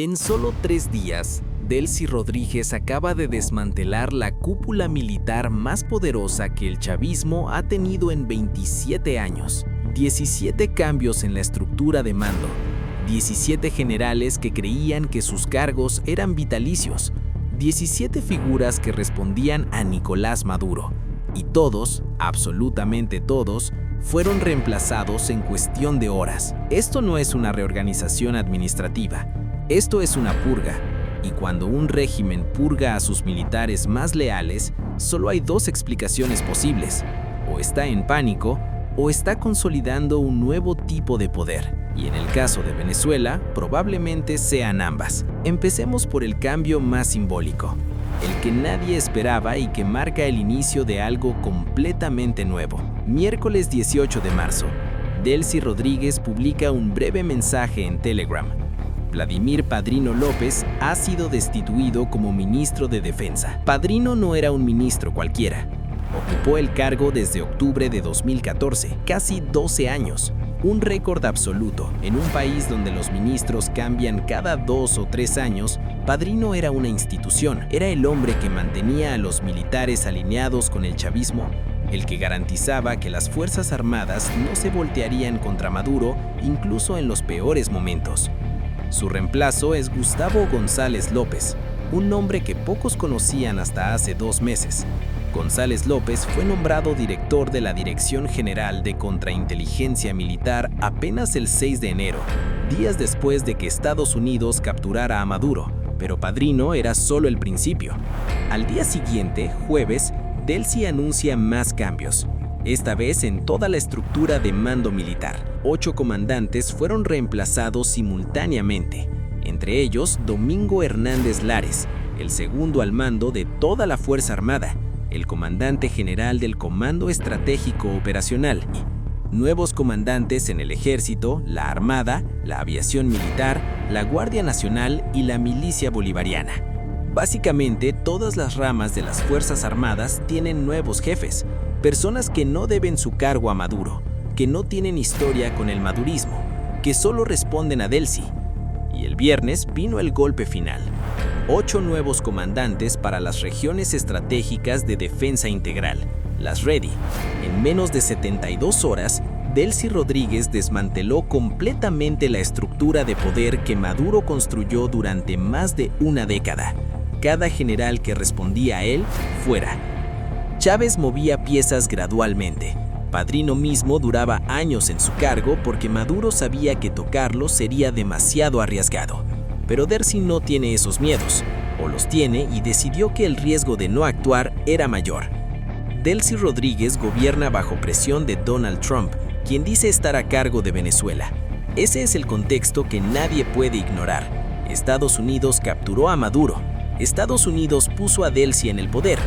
En solo 3 días, Delcy Rodríguez acaba de desmantelar la cúpula militar más poderosa que el chavismo ha tenido en 27 años. 17 cambios en la estructura de mando, 17 generales que creían que sus cargos eran vitalicios, 17 figuras que respondían a Nicolás Maduro. Y todos, absolutamente todos, fueron reemplazados en cuestión de horas. Esto no es una reorganización administrativa. Esto es una purga, y cuando un régimen purga a sus militares más leales, solo hay 2 explicaciones posibles: o está en pánico, o está consolidando un nuevo tipo de poder. Y en el caso de Venezuela, probablemente sean ambas. Empecemos por el cambio más simbólico, el que nadie esperaba y que marca el inicio de algo completamente nuevo. Miércoles 18 de marzo, Delcy Rodríguez publica un breve mensaje en Telegram. Vladimir Padrino López ha sido destituido como ministro de Defensa. Padrino no era un ministro cualquiera. Ocupó el cargo desde octubre de 2014, casi 12 años. Un récord absoluto. En un país donde los ministros cambian cada 2 o 3 años, Padrino era una institución. Era el hombre que mantenía a los militares alineados con el chavismo, el que garantizaba que las Fuerzas Armadas no se voltearían contra Maduro, incluso en los peores momentos. Su reemplazo es Gustavo González López, un nombre que pocos conocían hasta hace 2 meses. González López fue nombrado director de la Dirección General de Contrainteligencia Militar apenas el 6 de enero, días después de que Estados Unidos capturara a Maduro, pero Padrino era solo el principio. Al día siguiente, jueves, Delcy anuncia más cambios, esta vez en toda la estructura de mando militar. 8 comandantes fueron reemplazados simultáneamente, entre ellos Domingo Hernández Lares, el segundo al mando de toda la Fuerza Armada, el comandante general del Comando Estratégico Operacional. Nuevos comandantes en el Ejército, la Armada, la Aviación Militar, la Guardia Nacional y la Milicia Bolivariana. Básicamente, todas las ramas de las Fuerzas Armadas tienen nuevos jefes, personas que no deben su cargo a Maduro, que no tienen historia con el madurismo, que solo responden a Delcy. Y el viernes vino el golpe final. 8 nuevos comandantes para las regiones estratégicas de defensa integral, las REDI. En menos de 72 horas, Delcy Rodríguez desmanteló completamente la estructura de poder que Maduro construyó durante más de una década. Cada general que respondía a él, fuera. Chávez movía piezas gradualmente. Padrino mismo duraba años en su cargo porque Maduro sabía que tocarlo sería demasiado arriesgado. Pero Delcy no tiene esos miedos, o los tiene y decidió que el riesgo de no actuar era mayor. Delcy Rodríguez gobierna bajo presión de Donald Trump, quien dice estar a cargo de Venezuela. Ese es el contexto que nadie puede ignorar. Estados Unidos capturó a Maduro. Estados Unidos puso a Delcy en el poder.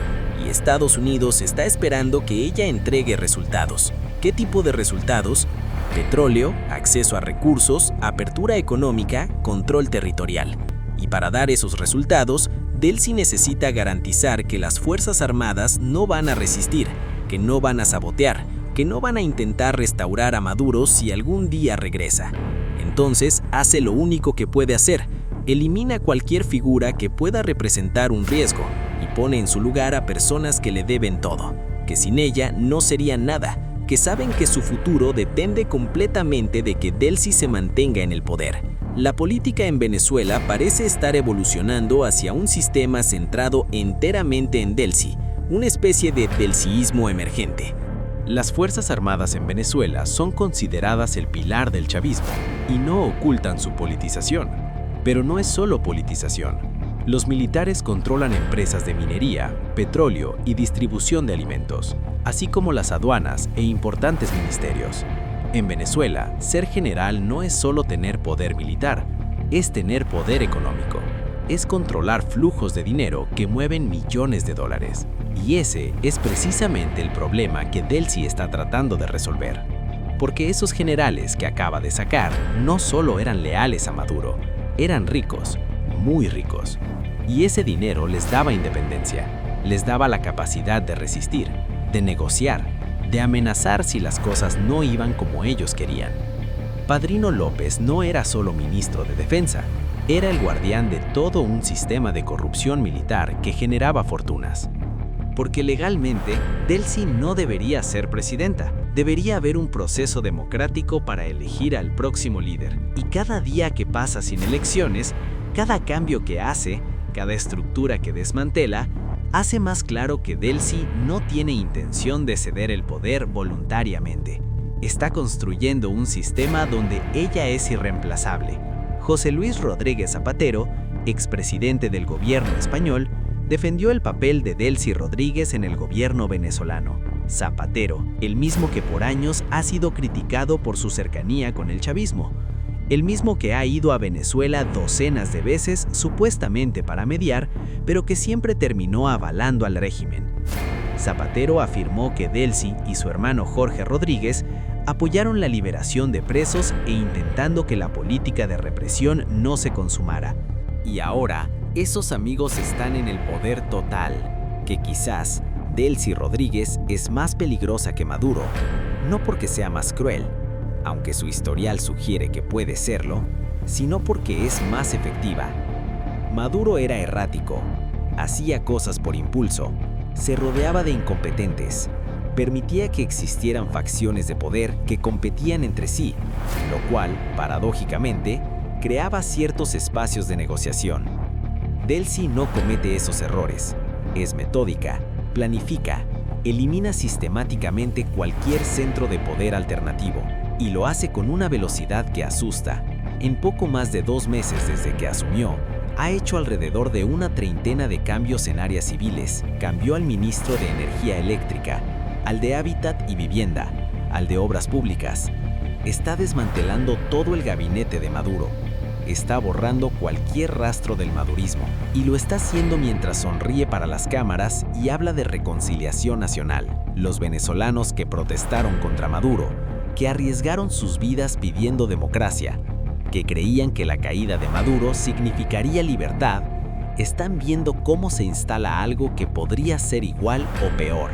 Y Estados Unidos está esperando que ella entregue resultados. ¿Qué tipo de resultados? Petróleo, acceso a recursos, apertura económica, control territorial. Y para dar esos resultados, Delcy necesita garantizar que las Fuerzas Armadas no van a resistir, que no van a sabotear, que no van a intentar restaurar a Maduro si algún día regresa. Entonces, hace lo único que puede hacer: elimina cualquier figura que pueda representar un riesgo y pone en su lugar a personas que le deben todo, que sin ella no serían nada, que saben que su futuro depende completamente de que Delcy se mantenga en el poder. La política en Venezuela parece estar evolucionando hacia un sistema centrado enteramente en Delcy, una especie de delcyismo emergente. Las Fuerzas Armadas en Venezuela son consideradas el pilar del chavismo y no ocultan su politización. Pero no es solo politización. Los militares controlan empresas de minería, petróleo y distribución de alimentos, así como las aduanas e importantes ministerios. En Venezuela, ser general no es solo tener poder militar, es tener poder económico. Es controlar flujos de dinero que mueven millones de dólares. Y ese es precisamente el problema que Delcy está tratando de resolver. Porque esos generales que acaba de sacar no solo eran leales a Maduro, eran ricos, muy ricos. Y ese dinero les daba independencia, les daba la capacidad de resistir, de negociar, de amenazar si las cosas no iban como ellos querían. Padrino López no era solo ministro de Defensa, Era el guardián de todo un sistema de corrupción militar que generaba fortunas. Porque legalmente, Delcy no debería ser presidenta. Debería haber un proceso democrático para elegir al próximo líder. Y cada día que pasa sin elecciones, cada cambio que hace, cada estructura que desmantela, hace más claro que Delcy no tiene intención de ceder el poder voluntariamente. Está construyendo un sistema donde ella es irreemplazable. José Luis Rodríguez Zapatero, expresidente del gobierno español, defendió el papel de Delcy Rodríguez en el gobierno venezolano. Zapatero, el mismo que por años ha sido criticado por su cercanía con el chavismo, el mismo que ha ido a Venezuela docenas de veces supuestamente para mediar, pero que siempre terminó avalando al régimen. Zapatero afirmó que Delcy y su hermano Jorge Rodríguez apoyaron la liberación de presos e intentando que la política de represión no se consumara. Y ahora, esos amigos están en el poder total, que quizás Delcy Rodríguez es más peligrosa que Maduro, no porque sea más cruel, aunque su historial sugiere que puede serlo, sino porque es más efectiva. Maduro era errático, hacía cosas por impulso, se rodeaba de incompetentes, permitía que existieran facciones de poder que competían entre sí, lo cual, paradójicamente, creaba ciertos espacios de negociación. Delcy no comete esos errores, es metódica, planifica, elimina sistemáticamente cualquier centro de poder alternativo y lo hace con una velocidad que asusta. En poco más de 2 meses desde que asumió, ha hecho alrededor de una treintena de cambios en áreas civiles. Cambió al ministro de Energía Eléctrica, al de Hábitat y Vivienda, al de Obras Públicas. Está desmantelando todo el gabinete de Maduro. Está borrando cualquier rastro del madurismo y lo está haciendo mientras sonríe para las cámaras y habla de reconciliación nacional. Los venezolanos que protestaron contra Maduro, que arriesgaron sus vidas pidiendo democracia, que creían que la caída de Maduro significaría libertad, están viendo cómo se instala algo que podría ser igual o peor.